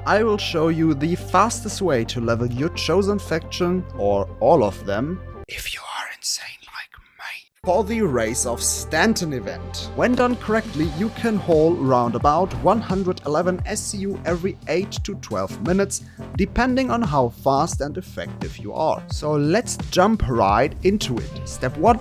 I will show you the fastest way to level your chosen faction, or all of them, if you are insane like me, for the Race of Stanton event. When done correctly, you can haul round about 111 SCU every 8 to 12 minutes, depending on how fast and effective you are. So let's jump right into it. Step 1.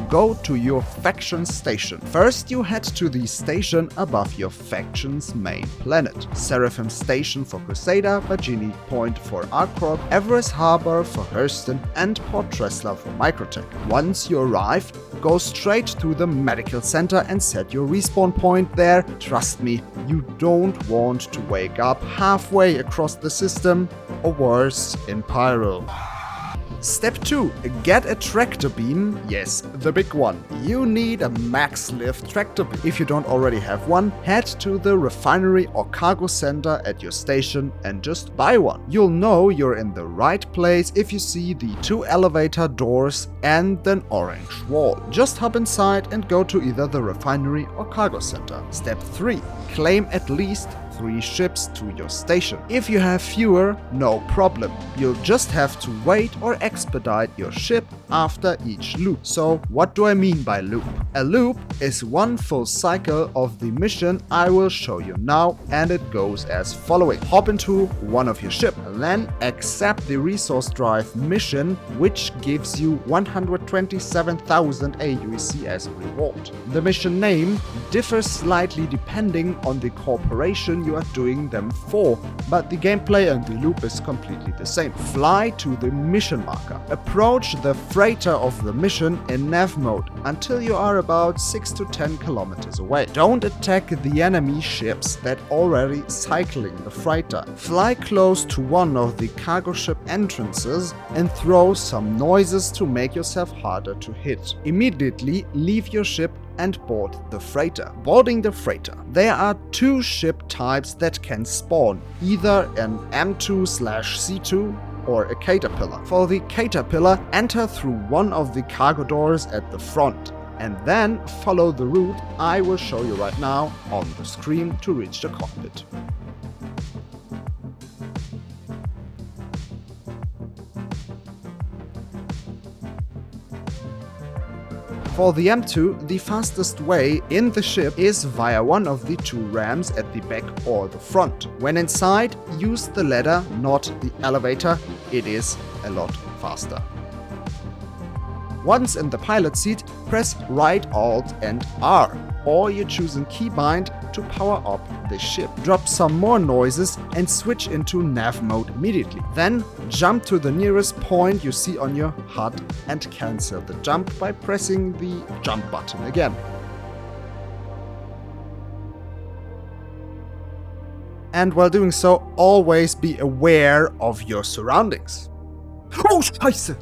Go to your faction station. First, you head to the station above your faction's main planet. Seraphim Station for Crusader, Virginie Point for Arkrok, Everest Harbor for Hurston, and Port Tressler for Microtech. Once you arrive, go straight to the medical center and set your respawn point there. Trust me, you don't want to wake up halfway across the system, or worse, in Pyro. Step 2. Get a tractor beam. Yes, the big one. You need a max lift tractor beam. If you don't already have one, head to the refinery or cargo center at your station and just buy one. You'll know you're in the right place if you see the 2 elevator doors and an orange wall. Just hop inside and go to either the refinery or cargo center. Step 3. Claim at least 3 ships to your station. If you have fewer, no problem. You'll just have to wait or expedite your ship after each loop. So what do I mean by loop? A loop is one full cycle of the mission I will show you now, and it goes as following. Hop into one of your ships, then accept the resource drive mission, which gives you 127,000 aUEC as a reward. The mission name differs slightly depending on the corporation you are doing them for, but the gameplay and the loop is completely the same. Fly to the mission marker. Approach the freighter of the mission in nav mode until you are about 6 to 10 kilometers away. Don't attack the enemy ships that already cycling the freighter. Fly close to one of the cargo ship entrances and throw some noises to make yourself harder to hit. Immediately leave your ship and board the freighter. Boarding the freighter. There are 2 ship types that can spawn, either an M2/C2 or a Caterpillar. For the Caterpillar, enter through one of the cargo doors at the front, and then follow the route I will show you right now on the screen to reach the cockpit. For the M2, the fastest way in the ship is via one of the 2 ramps at the back or the front. When inside, use the ladder, not the elevator. It is a lot faster. Once in the pilot seat, press right Alt and R, or you're choosing keybind to power up the ship. Drop some more noises and switch into nav mode immediately. Then jump to the nearest point you see on your HUD and cancel the jump by pressing the jump button again. And while doing so, always be aware of your surroundings. Oh, Scheiße!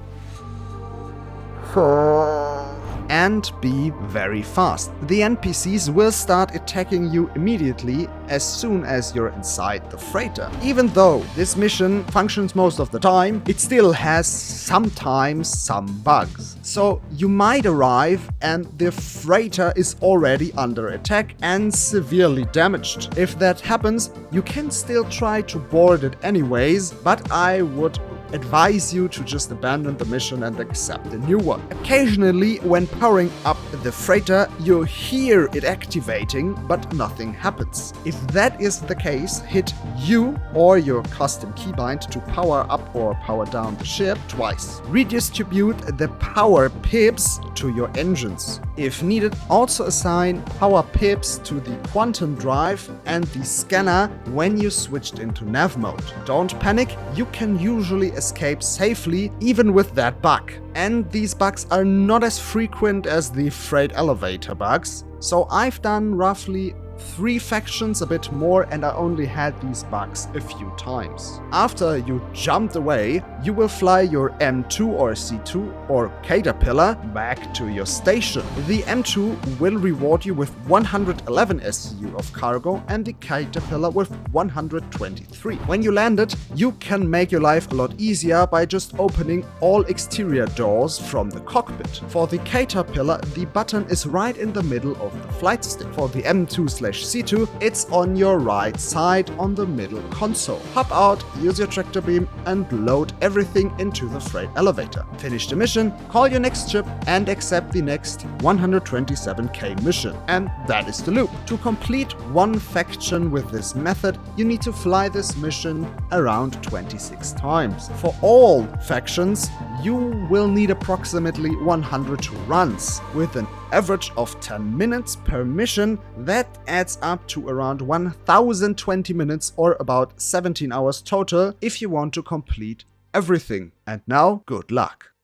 And be very fast. The NPCs will start attacking you immediately as soon as you're inside the freighter. Even though this mission functions most of the time, it still has sometimes some bugs. So you might arrive and the freighter is already under attack and severely damaged. If that happens, you can still try to board it anyways, but I would advise you to just abandon the mission and accept a new one. Occasionally, when powering up the freighter, you hear it activating, but nothing happens. If that is the case, hit U or your custom keybind to power up or power down the ship twice. Redistribute the power pips to your engines. If needed, also assign power pips to the quantum drive and the scanner when you switched into nav mode. Don't panic, you can usually escape safely even with that bug. And these bugs are not as frequent as the freight elevator bugs, so I've done roughly 3 factions, a bit more, and I only had these bugs a few times. After you jumped away, you will fly your M2 or C2 or Caterpillar back to your station. The M2 will reward you with 111 SCU of cargo and the Caterpillar with 123. When you landed, you can make your life a lot easier by just opening all exterior doors from the cockpit. For the Caterpillar, the button is right in the middle of the flight stick. For the M2/C2, C2, it's on your right side on the middle console. Hop out, use your tractor beam, and load everything into the freight elevator. Finish the mission, call your next ship, and accept the next 127k mission. And that is the loop. To complete one faction with this method, you need to fly this mission around 26 times. For all factions, you will need approximately 102 runs. With an average of 10 minutes per mission, that adds up to around 1020 minutes or about 17 hours total if you want to complete everything. And now, good luck.